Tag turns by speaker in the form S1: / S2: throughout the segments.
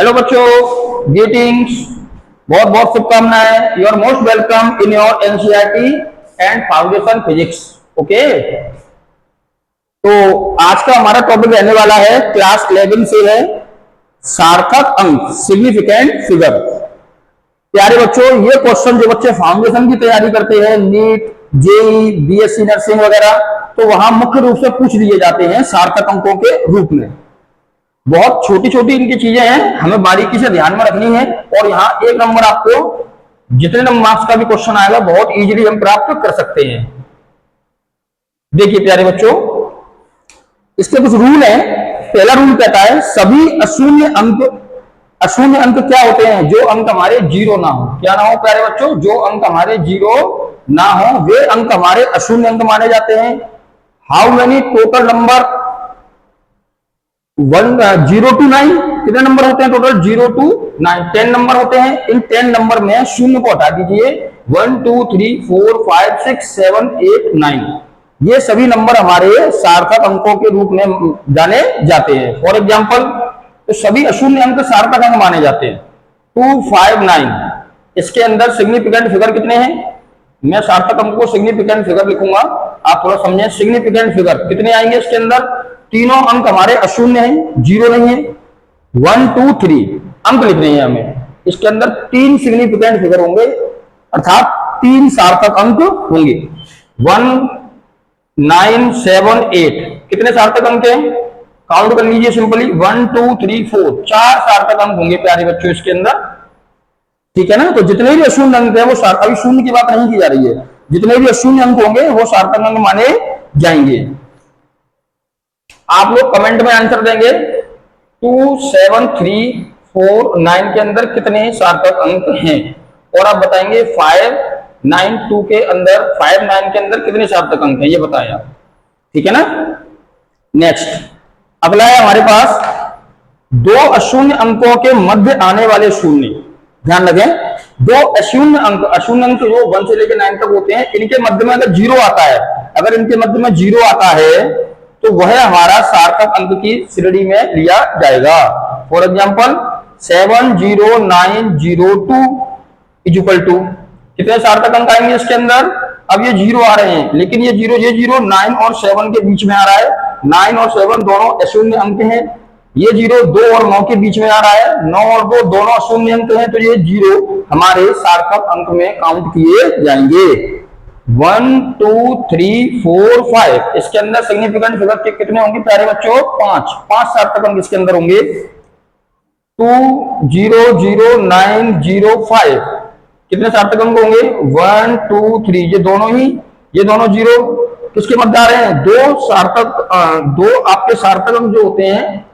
S1: Hello बच्चों, greetings, बहुत बहुत शुभकामनाएं। You are most welcome in your NCERT and foundation physics. Okay, तो आज का हमारा टॉपिक रहने वाला है क्लास 11 से है सार्थक अंक, सिग्निफिकेंट फिगर। प्यारे बच्चों, ये क्वेश्चन जो बच्चे फाउंडेशन की तैयारी करते हैं, नीट, जेई, बीएससी नर्सिंग वगैरह, तो वहां मुख्य रूप से पूछ दिए जाते हैं सार्थक अंकों के रूप में। बहुत छोटी छोटी इनकी चीजें हैं, हमें बारीकी से ध्यान में रखनी है। और यहाँ एक नंबर आपको जितने नंबर मार्क्स का भी क्वेश्चन आएगा बहुत इजीली हम प्राप्त कर सकते हैं। देखिए प्यारे बच्चों, इसके कुछ रूल हैं। पहला रूल कहता है सभी अशून्य अंक क्या होते हैं? जो अंक हमारे जीरो ना हो। क्या ना हो प्यारे बच्चों? जो अंक हमारे जीरो ना हो वे अंक हमारे अशून्य अंक माने जाते हैं। How many total number 0 to 9 कितने नंबर होते हैं टोटल? 0 to 9 10 नंबर होते हैं। इन 10 नंबर में शून्य को हटा दीजिए। 1 2 3 4 5 6 7 8 9 ये सभी नंबर हमारे सार्थक अंकों के रूप में जाने जाते हैं। फॉर एग्जाम्पल, तो सभी अशून्य अंक सार्थक अंक माने जाते हैं। 2 5 9 इसके अंदर सिग्निफिकेंट फिगर कितने हैं? मैं सार्थक अंक को सिग्निफिकेंट फिगर लिखूंगा, आप थोड़ा समझें। सिग्निफिकेंट फिगर कितने आएंगे इसके अंदर? तीनों अंक हमारे अशून्य हैं, जीरो नहीं है। 1 2 3 अंक लिखने हैं हमें। इसके अंदर 3 सिग्निफिकेंट फिगर होंगे, अर्थात 3 सार्थक अंक होंगे। 1 9 7 8 कितने सार्थक अंक हैं? काउंट कर लीजिए सिंपली। 1 2 3 4 4 सार्थक अंक होंगे प्यारे बच्चों इसके अंदर। ठीक है ना? तो जितने भी अशून्य अंक है वो अभी शून्य की बात नहीं की जा रही है, जितने भी अशून्य अंक होंगे वो सार्थक अंक माने जाएंगे। आप लोग कमेंट में आंसर देंगे 2 7 3 4 9 के अंदर कितने सार्थक अंक हैं, और आप बताएंगे 5 9 2 के अंदर 5 9 के अंदर कितने सार्थक अंक हैं, ये बताएं आप। ठीक है ना? नेक्स्ट अगला है हमारे पास दो अशून्य अंकों के मध्य आने वाले शून्य। ध्यान रखें, दो अशून्य अंक जो 1 से लेकर 9 तक होते हैं, इनके मध्य में अगर जीरो आता है, अगर इनके मध्य में जीरो आता है तो वह हमारा सार्थक अंक की श्रेणी में लिया जाएगा। For example 7 0 9 0 2 is equal to कितने सार्थक अंक आएंगे इसके अंदर? अब ये जीरो आ रहे हैं, लेकिन ये जीरो 9 और 7 के बीच में आ रहा है। 9 और 7 दोनों अशून्य अंक हैं। ये जीरो 2 और 9 के बीच में आ रहा है। 9 और 2 दोनों अशून्य अंक हैं, तो ये जीरो हमारे सार्थक अंक में काउंट किए जाएंगे। 1 2 3 4 5 इसके अंदर सिग्निफिकेंट फिगर कितने होंगे प्यारे बच्चों? 5 सार्थक अंक इसके अंदर होंगे। 2 0 0 9 0 5 कितने सार्थक अंक होंगे? 1 2 3 ये दोनों जीरो किसके मध्य आ रहे हैं? दो आपके सार्थक अंक जो होते हैं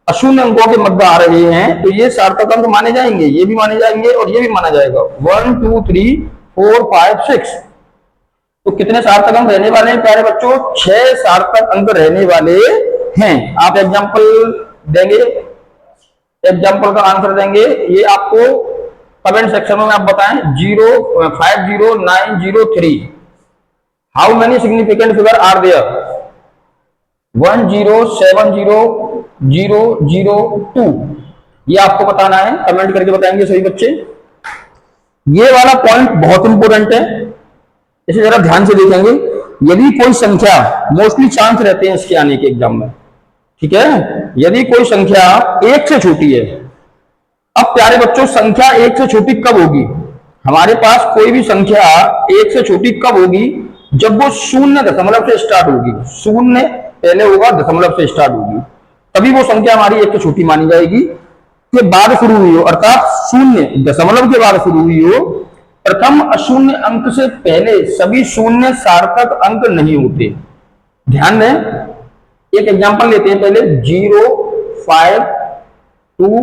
S1: अशून्य अंकों के मध्य आ रहे हैं, तो ये सार्थक अंक माने जाएंगे, ये भी माने जाएंगे और ये भी माना जाएगा। 1 2 3 4 5 6 तो कितने सार्थक अंक रहने वाले हैं प्यारे बच्चों? 6 सार्थक अंक रहने वाले हैं। आप एग्जाम्पल देंगे, एग्जाम्पल का आंसर देंगे, ये आपको कमेंट सेक्शन में आप बताएं। 0 5 0 9 0 3 how many significant figure are there? 1 0 7 0 0 0 2 ये आपको बताना है, कमेंट करके बताएंगे सभी बच्चे। ये वाला पॉइंट बहुत इंपॉर्टेंट है, इसे जरा ध्यान से देखेंगे। यदि कोई संख्या, मोस्टली चांस रहते हैं इसके आने के एग्जाम में, ठीक है, यदि कोई संख्या 1 से छोटी है। अब प्यारे बच्चों, संख्या 1 से छोटी कब होगी? हमारे पास कोई भी संख्या 1 से छोटी कब होगी? जब वो 0 से स्टार्ट होगी। 0 पहले होगा, दशमलव से स्टार्ट होगी, तभी वो संख्या हमारी 1 से छोटी मानी जाएगी। के बाद शुरू हुई हो, अर्थात 0 के बाद शुरू हुई हो। प्रथम अशून्य अंक से पहले सभी शून्य सार्थक अंक नहीं होते। ध्यान दें, एक एग्जांपल लेते हैं पहले। 0 5 2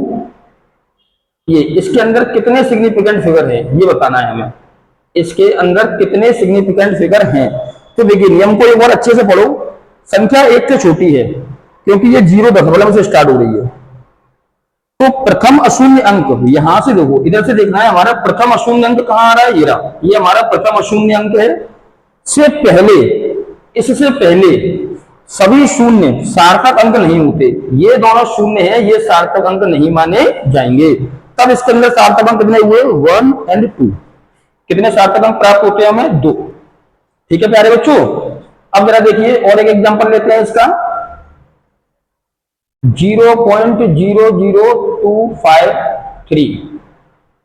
S1: ये इसके अंदर कितने सिग्निफिकेंट फिगर हैं, ये बताना है हमें। इसके अंदर कितने सिग्निफिकेंट फिगर हैं? तो देखिए, नियम को एक बार अच्छे से पढ़ो। संख्या 1 से छोटी है क्योंकि ये 0 दशमलव से स्टार्ट हो रही है। तो प्रथम अशून्य अंक यहां से देखो, इधर से देखना है हमारा प्रथम अशून्य अंक कहां आ रहा है? ये हमारा प्रथम अशून्य अंक है। से पहले, इससे पहले सभी शून्य सार्थक अंक नहीं होते, ये दोनों शून्य है, ये सार्थक अंक नहीं माने जाएंगे। तब इसके अंदर सार्थक अंक कितने हुए? 1 और 2। कितने सार्थक अंक प्राप्त होते हैं हमें? 2। ठीक है प्यारे बच्चों, अब जरा देखिए और एक एग्जांपल लेते हैं इसका। 0.00253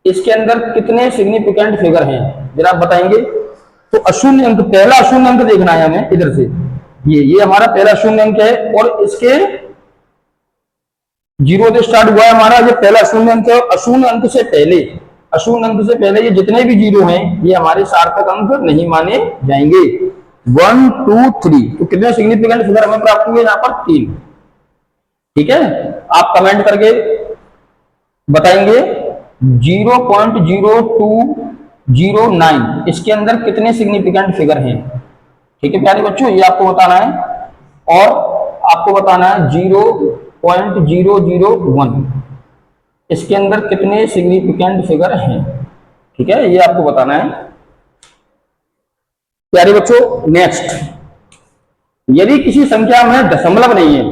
S1: इसके अंदर कितने सिग्निफिकेंट फिगर हैं जरा आप बताएंगे। तो अशून्य अंक, पहला अशून्य अंक देखना है हमें इधर से, ये हमारा पहला शून्य अंक है और इसके 0 से स्टार्ट हुआ है हमारा, ये पहला अशून्य अंक है। अशून्य अंक से पहले, अशून्य अंक से पहले ये जितने भी जीरो हैं ये हमारे सार्थक अंक नहीं माने जाएंगे। 1 2 3 तो कितने सिग्निफिकेंट फिगर हमें प्राप्त हुए? यहाँ पर 3। ठीक है, आप कमेंट करके बताएंगे। 0.0209 इसके अंदर कितने सिग्निफिकेंट फिगर हैं? ठीक है प्यारे बच्चों, ये आपको बताना है। और आपको बताना है 0.001 इसके अंदर कितने सिग्निफिकेंट फिगर हैं। ठीक है, ये आपको बताना है प्यारे बच्चों। नेक्स्ट, यदि किसी संख्या में दशमलव नहीं है,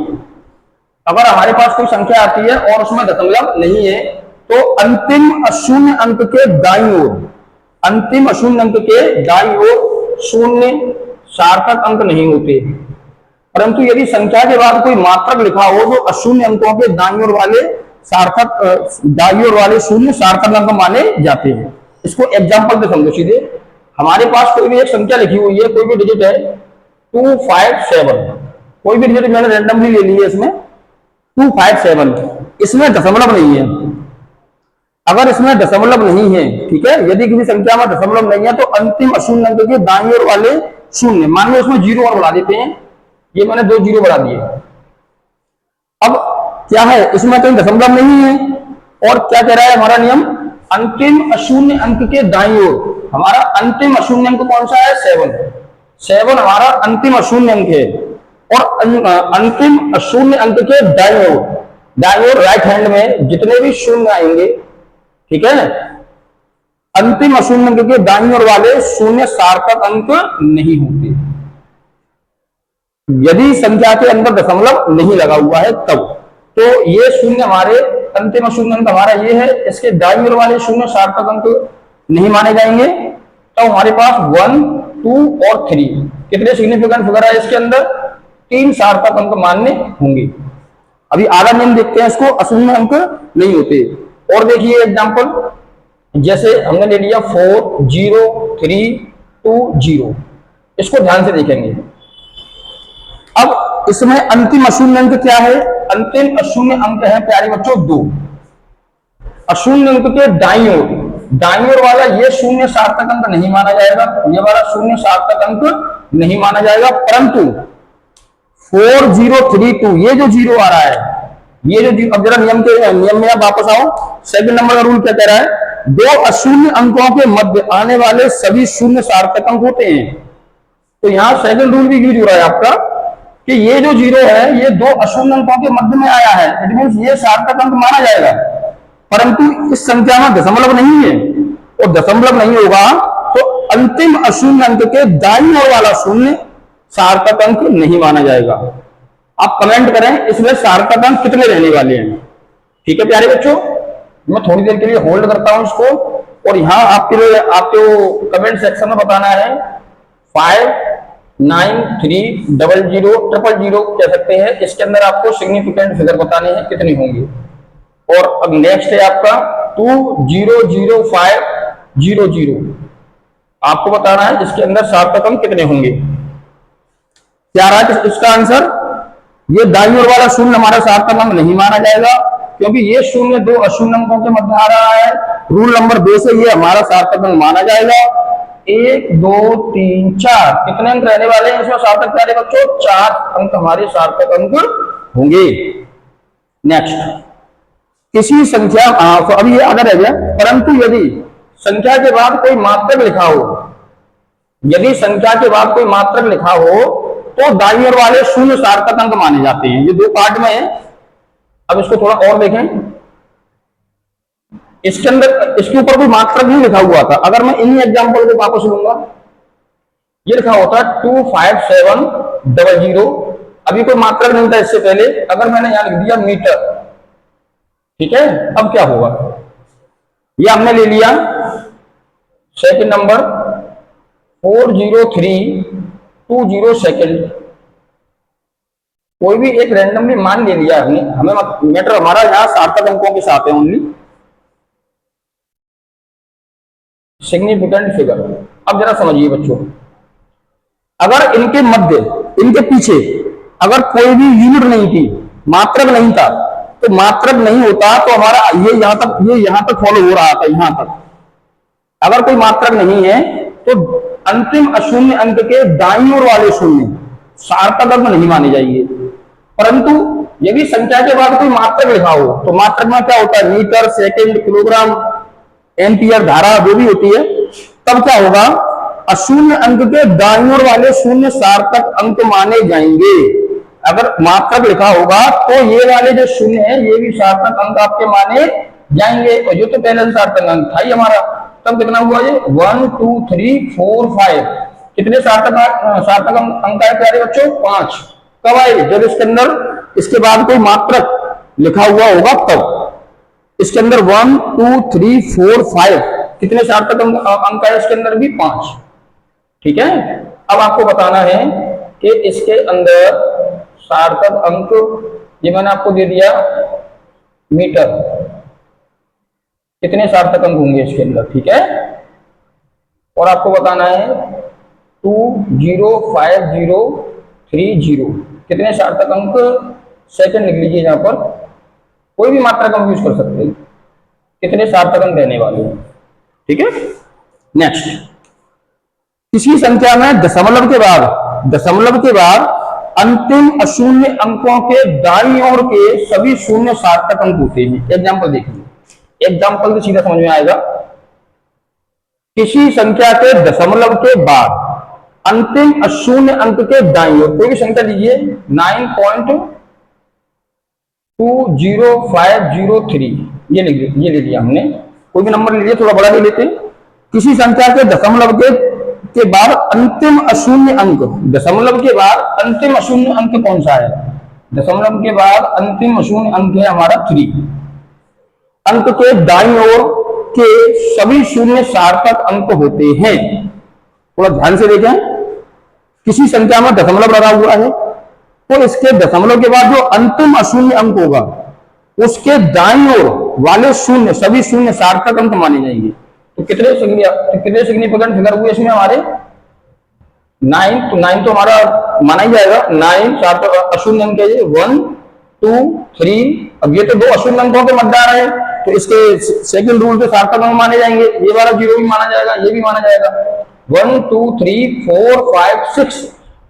S1: अगर हमारे पास कोई संख्या आती है और उसमें दशमलव नहीं है, तो अंतिम अशून्य अंक के दाईं ओर, अंतिम अशून्य अंक के दाईं ओर शून्य सार्थक अंक नहीं होते। परंतु यदि संख्या के बाद कोई मात्रक लिखा हो तो अशून्य अंकों के दाईं ओर वाले सार्थक, दाईं ओर वाले शून्य सार्थक अंक माने जाते हैं। इसको एग्जांपल से समझो सीधे। हमारे पास कोई भी एक संख्या लिखी हुई है, कोई भी डिजिट है 257, कोई भी डिजिट मैंने रैंडमली ले ली है, इसमें 257, इसमें दशमलव नहीं है। अगर इसमें दशमलव नहीं है, ठीक है, यदि किसी संख्या में दशमलव नहीं है तो अंतिम अशून्य अंक के दाईं ओर वाले शून्य, मान लो इसमें 0 और बढ़ा देते हैं, ये मैंने 2 0 बढ़ा दिए। अब क्या है, इसमें कहीं दशमलव नहीं है और क्या कह रहा है हमारा नियम? अंतिम अशून्य अंक के दाईं ओर। हमारा अंतिम अशून्य अंक कौन सा है? 7 हमारा अंतिम अशून्य अंक है। और अंतिम अशून्य अंक के दाईं ओर, दाईं ओर राइट हैंड में जितने भी शून्य आएंगे, ठीक है, अंतिम अशून्य अंक के दाईं ओर वाले शून्य सार्थक अंक नहीं होते। यदि संख्या के अंदर दशमलव नहीं लगा हुआ है तब, तो ये शून्य हमारे अंतिम अशून्य अंक हमारा ये है, इसके दाईं ओर वाले शून्य सार्थक अंक नहीं माने जाएंगे। तो हमारे पास 1 2 और 3 कितने सिग्निफिकेंट फिगर है इसके अंदर? 3 सार्थक अंक मान्य होंगे। अभी आधा नियम देखते हैं, इसको अशून्य अंक नहीं होते। और देखिए एग्जांपल, जैसे हमने ले लिया 4 0 3 2 0, इसको ध्यान से देखेंगे। अब इसमें अंतिम अशून्य अंक क्या है? अंतिम अशून्य अंक है प्यारे बच्चों 2। अशून्य अंक के दाईं ओर, दाईं ओर वाला ये शून्य सार्थक अंक नहीं माना जाएगा, ये वाला शून्य सार्थक अंक नहीं माना जाएगा। परंतु 4 0 3 2 ये जो 0 आ रहा है, ये जो, अब जरा नियम में आप वापस आओ। सेकंड नंबर का रूल क्या कह रहा है? 2 अशून्य अंकों के मध्य आने वाले सभी शून्य सार्थक अंक होते हैं। तो यहां सेकंड रूल भी यूज हो रहा है आपका कि ये जो 0 है ये 2 अशून्य अंकों के मध्य में आया है, इट मींस ये सार्थक अंक माना जाएगा। परंतु इस संख्या में दशमलव नहीं है, और दशमलव नहीं होगा तो अंतिम अशून्य अंक के दाईं ओर वाला शून्य सार्थक अंक नहीं माना जाएगा। आप कमेंट करें इसमें सार्थक अंक कितने रहने वाले हैं। ठीक है प्यारे बच्चों, मैं थोड़ी देर के लिए होल्ड करता हूं इसको, और यहां आपके लिए आपको कमेंट सेक्शन में बताना है 5 9 3 0 0 0 कह सकते हैं। इसके अंदर आपको सिग्निफिकेंट फिगर बताने हैं कितने होंगे। और अब नेक्स्ट है आपका 2 0 0 5 0 0, आपको बताना है इसके अंदर सार्थक अंक कितने होंगे। क्या रहा है इसका आंसर? ये दाईं ओर वाला शून्य हमारा सार्थक अंक नहीं माना जाएगा, क्योंकि ये शून्य 2 अशून्य अंकों के मध्य आ रहा है। रूल नंबर 2 से ये हमारा सार्थक अंक माना जाएगा। 1 2 3 4 कितने अंक रहने वाले हैं इसमें सार्थक प्यारे बच्चों? 4 अंक हमारे सार्थक अंक होंगे। नेक्स्ट, किसी संख्या, तो अभी ये आधा रह गया, परंतु यदि संख्या के बाद कोई मात्रक लिखा हो, यदि संख्या के बाद कोई मात्रक लिखा हो तो दाईं ओर वाले शून्य सार्थक अंक माने जाते हैं। ये 2 पार्ट में है। अब इसको थोड़ा और देखें, इसके अंदर, इसके ऊपर कोई मात्रक नहीं लिखा हुआ था। अगर मैं इन्हीं एग्जांपल को वापस लूंगा, ये लिखा होता 257 00, अभी कोई मात्रक नहीं था इससे पहले, अगर मैंने यहां लिख दिया मीटर, ठीक है, अब क्या होगा, ये हमने ले लिया सेकंड नंबर 40320 सेकंड, कोई भी एक रैंडमली मान ले लिया हमने, हमें मैटर हमारा यहाँ सार्थक अंकों के साथ है ओनली, सिग्निफिकेंट फिगर। अब जरा समझिए बच्चों, अगर इनके मध्य, इनके पीछे अगर कोई भी यूनिट नहीं थी, मात्रक नहीं था, तो मात्रक नहीं होता तो हमारा ये यहां तक फॉलो हो रहा था, यहां तक। अगर कोई मात्रक नहीं है तो अंतिम अशून्य अंक के दाईं ओर वाले शून्य सार्थक अंक नहीं माने जाएंगे। परंतु यदि संख्या के बाद कोई मात्रक लिखा हो तो मात्रक में क्या होता है, मीटर, सेकंड, किलोग्राम, एम्पियर, धारा जो भी होती है, तब क्या होगा, अशून्य अंक के दाईं ओर वाले शून्य सार्थक अंक माने जाएंगे। अगर मात्रक लिखा होगा तो ये वाले जो शून्य है ये भी सार्थक अंक आपके माने जाएंगे। और ये तो पहले सार्थक अंक था ही हमारा, तब कितना हुआ ये 1 2 3 4 5, कितने सार्थक अंक आए प्यारे बच्चों, 5। कब आए, जब इसके अंदर इसके बाद कोई मात्रक लिखा हुआ होगा तब। इसके अंदर 1 2 3 4 5 कितने सार्थक अंक आए इसके अंदर भी 5, ठीक है। अब आपको बताना है कि इसके अंदर सार्थक अंक, ये मैंने आपको दे दिया मीटर, कितने सार्थक अंक होंगे इसके अंदर, ठीक है। और आपको बताना है 205030, कितने सार्थक अंक, सेकंड लिख लीजिए यहां पर, कोई भी मात्रक हम यूज कर सकते हैं, कितने सार्थक अंक रहने वाले हैं, ठीक है। नेक्स्ट, किसी संख्या में दशमलव के बाद अंतिम अशून्य अंकों के दाईं ओर के सभी शून्य सार्थक अंक होते हैं। एग्जाम्पल देखिए, एग्जाम्पल से सीधा समझ में आएगा। किसी संख्या के दशमलव के बाद अंतिम अशून्य अंक के दाईं ओर कोई भी संख्या लीजिए, 9.20503, ये ले लिया हमने, कोई भी नंबर ले लिया, थोड़ा बड़ा ले लेते हैं। किसी संख्या के दशमलव के बाद अंतिम अशून्य अंक, दशमलव के बाद अंतिम अशून्य अंक कौन सा है, दशमलव के बाद अंतिम अशून्य अंक है हमारा 3, अंक के दाईं ओर के सभी शून्य सार्थक अंक होते हैं। थोड़ा ध्यान से देखें, किसी संख्या में दशमलव लगा हुआ है तो इसके दशमलव के बाद जो अंतिम अशून्य अंक होगा उसके दाईं ओर वाले शून्य सभी शून्य सार्थक अंक माने जाएंगे। तो कितने सिग्निफिकेंट फिगर हुए इसमें हमारे 9, तो 9 तो हमारा माना ही जाएगा, 9 सार्थक अशून्य अंक है ये, 1 2 3। अब ये तो दो अशून्य अंकों के मध्य है तो इसके सेकंड रूल से सार्थक अंक माने जाएंगे, ये वाला 0 भी माना जाएगा, ये भी माना जाएगा, 1 2 3 4 5 6।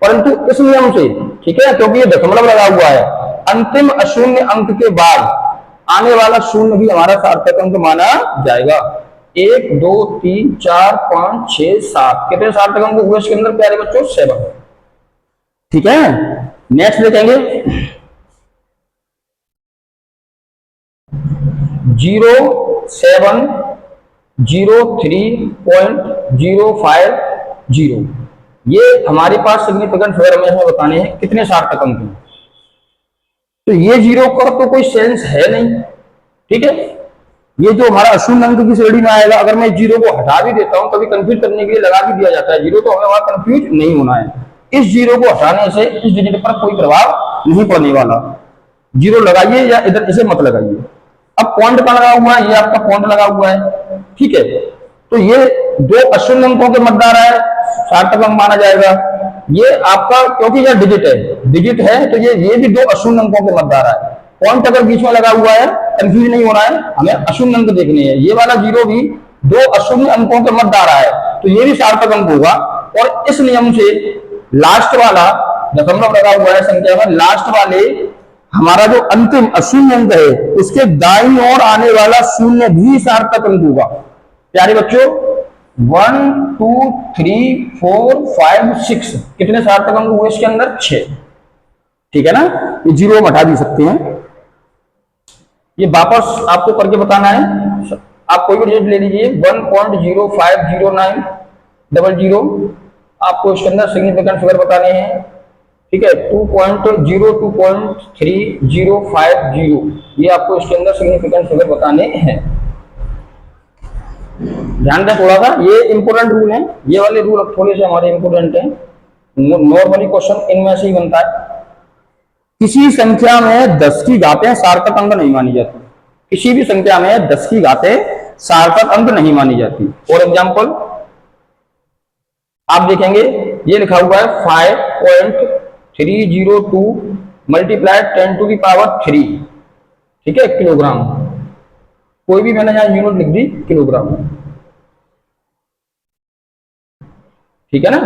S1: परंतु इस नियम से, ठीक है, क्योंकि ये दशमलव लगा हुआ है, अंतिम अशून्य अंक के बाद आने वाला शून्य भी हमारा सार्थक अंक माना जाएगा। 1 2 3 4 5 6 7, कितने सार्थक अंक हुए इसके अंदर प्यारे बच्चों, 7, ठीक है। नेक्स्ट देखेंगे 0703.050, ये हमारे पास सिग्निफिकेंट फिगर हमें बताने हैं कितने सार्थक अंक हैं। तो ये 0 का तो कोई सेंस है नहीं, ठीक है। ये जो हमारा अशून्य अंक की श्रेणी में आएगा, अगर मैं 0 को हटा भी देता हूं, कभी कंफ्यूज करने के लिए लगा भी दिया जाता है 0, तो हमें वहां कंफ्यूज नहीं होना है। इस 0 को हटाने से इस डिजिट पर कोई प्रभाव नहीं पड़ने वाला। 0 लगाइए या इधर इसे मत लगाइए। अब पॉइंट कहां लगा हुआ है, ये आपका पॉइंट लगा हुआ है, ठीक है। तो ये दो अशून्य अंकों के मध्य आ रहा है, सार्थक अंक माना जाएगा। ये आपका, क्योंकि यह डिजिट है तो ये भी दो अशून्य अंकों के मध्य आ रहा है। पॉइंट अगर बीच में लगा हुआ है, कंफ्यूज नहीं होना है, हमें अशून्य अंक देखने हैं। ये वाला 0 भी दो अशून्य अंकों के मध्य आ रहा है तो ये भी सार्थक अंक होगा। और इस नियम से लास्ट वाला दशमलव लगा हुआ है संख्या में, लास्ट वाले हमारा जो अंतिम अशून्य अंक है उसके दाईं ओर आने वाला शून्य भी सार्थक अंक होगा। प्यारे बच्चों 1 2 3 4 5 6, कितने सार्थक अंक हुए इसके अंदर, 6, ठीक है ना। ये 0 हटा भी सकते हैं, ये वापस आपको करके बताना है। आप कोई भी डिजिट ले लीजिए, 1.0509000, आपको इसके अंदर सिग्निफिकेंट फिगर बताने हैं ठीक है, 2.02.3050, ये आपको इसके अंदर सिग्निफिकेंट फिगर बताने हैं। ध्यान दें थोड़ा सा, ये इंपोर्टेंट रूल है, ये वाले रूल अब थोड़े से हमारे इंपोर्टेंट हैं। नॉर्मली क्वेश्चन इनमें से ही बनता है। किसी संख्या में 10 की घातें सार्थक अंक नहीं मानी जाती। किसी भी संख्या में 10 की घातें सार्थक अंक नहीं मानी जाती। फॉर एग्जाम्पल आप देखेंगे, ये लिखा हुआ है 5.302 मल्टीप्लाई 10⁻3, ठीक है, किलोग्राम। कोई भी मैंने यहां यूनिट लिख दी किलोग्राम, ठीक है ना।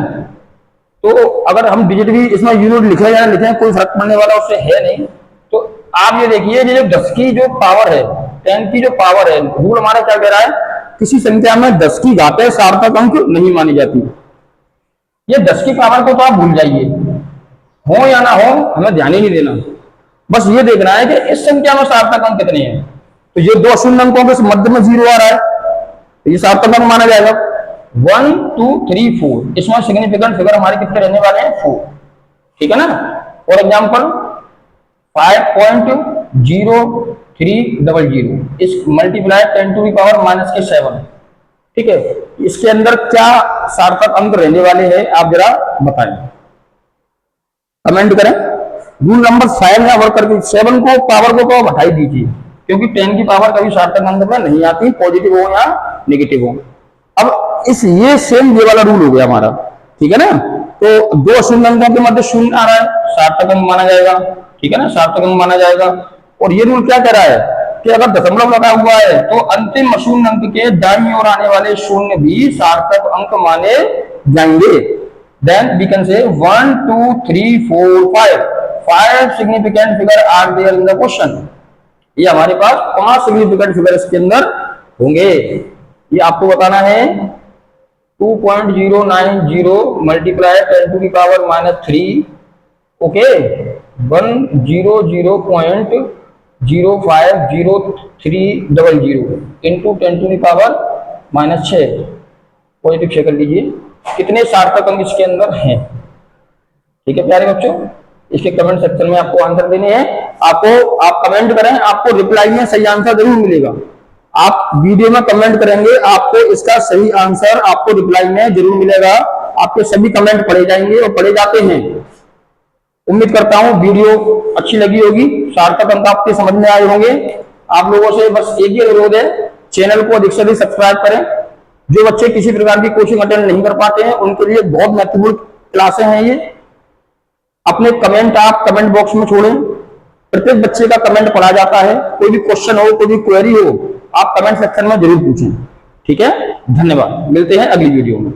S1: तो अगर हम डिजिट भी इसमें यूनिट लिखे या लिखे, कोई फर्क पड़ने वाला उससे है नहीं। तो आप ये देखिए, ये जो 10 की जो पावर है, 10 की जो पावर है, रूल हमारा क्या कह रहा है, किसी संख्या में 10 की घातें सार्थक अंक नहीं मानी जाती। ये 10 की पावर को तो आप भूल जाइए, हो या ना हो हमें ध्यान ही नहीं देना। बस ये देखना है कि इस संख्या में सार्थक अंक कितने हैं। तो ये 2 शून्य अंकों के मध्य में 0 आ रहा है, तो ये सार्थक अंक माना जाएगा। 1 2 3 4, इसमें सिग्निफिकेंट फिगर हमारे कितने रहने वाले हैं, 4, ठीक है ना। फॉर एग्जाम्पल 5.0300, इस मल्टीप्लाई 10⁻⁻7, ठीक है। इसके अंदर क्या सार्थक अंक रहने वाले हैं, आप जरा बताएं, कमेंट करें। रूल नंबर 5 में वर्क करके 7 को पावर को तो हटा ही दीजिए, क्योंकि 10 की पावर कभी सार्थक अंक में नहीं आती, पॉजिटिव हो या नेगेटिव हो। अब ये सेम ये वाला रूल हो गया हमारा, ठीक है ना। तो 2 शून्य अंकों के मध्य शून्य आ रहा है, सार्थक अंक माना जाएगा, ठीक है ना, सार्थक अंक माना जाएगा। और ये रूल क्या कह रहा है कि अगर दशमलव लगा हुआ है तो अंतिम अशून्य अंक के दाईं ओर आने वाले शून्य भी सार्थक अंक माने जाएंगे। Then we can say 1 2 3 4 5 significant figure are there in the question. ये हमारे पास 5 सिग्निफिकेंट फिगर इसके अंदर होंगे। ये आपको बताना है 2.090 multiply 10⁻³ okay 100.050300 into 10⁻⁻6 positive check कर लीजिए कितने सार्थक अंक इसके अंदर हैं। ठीक है प्यारे बच्चों, इसके कमेंट सेक्शन में आपको आंसर देने हैं। आप कमेंट करें, आपको रिप्लाई में सही आंसर जरूर मिलेगा। आप वीडियो में कमेंट करेंगे, आपको इसका सही आंसर आपको रिप्लाई में जरूर मिलेगा। आपके सभी कमेंट पढ़े जाएंगे और पढ़े जाते हैं। उम्मीद करता हूं वीडियो अच्छी लगी होगी, सार्थक अंक आपके समझ में आए होंगे। आप लोगों से बस एक ही अनुरोध है, चैनल को अधिक से अधिक सब्सक्राइब करें। जो बच्चे किसी प्रकार की कोचिंग अटेंड नहीं कर पाते हैं उनके लिए बहुत महत्वपूर्ण क्लासें हैं ये। अपने कमेंट आप कमेंट बॉक्स में छोड़ें, प्रत्येक बच्चे का कमेंट पढ़ा जाता है। कोई भी क्वेश्चन हो, कोई भी क्वेरी हो, आप कमेंट सेक्शन में जरूर पूछें। ठीक है, धन्यवाद, मिलते हैं अगली वीडियो में।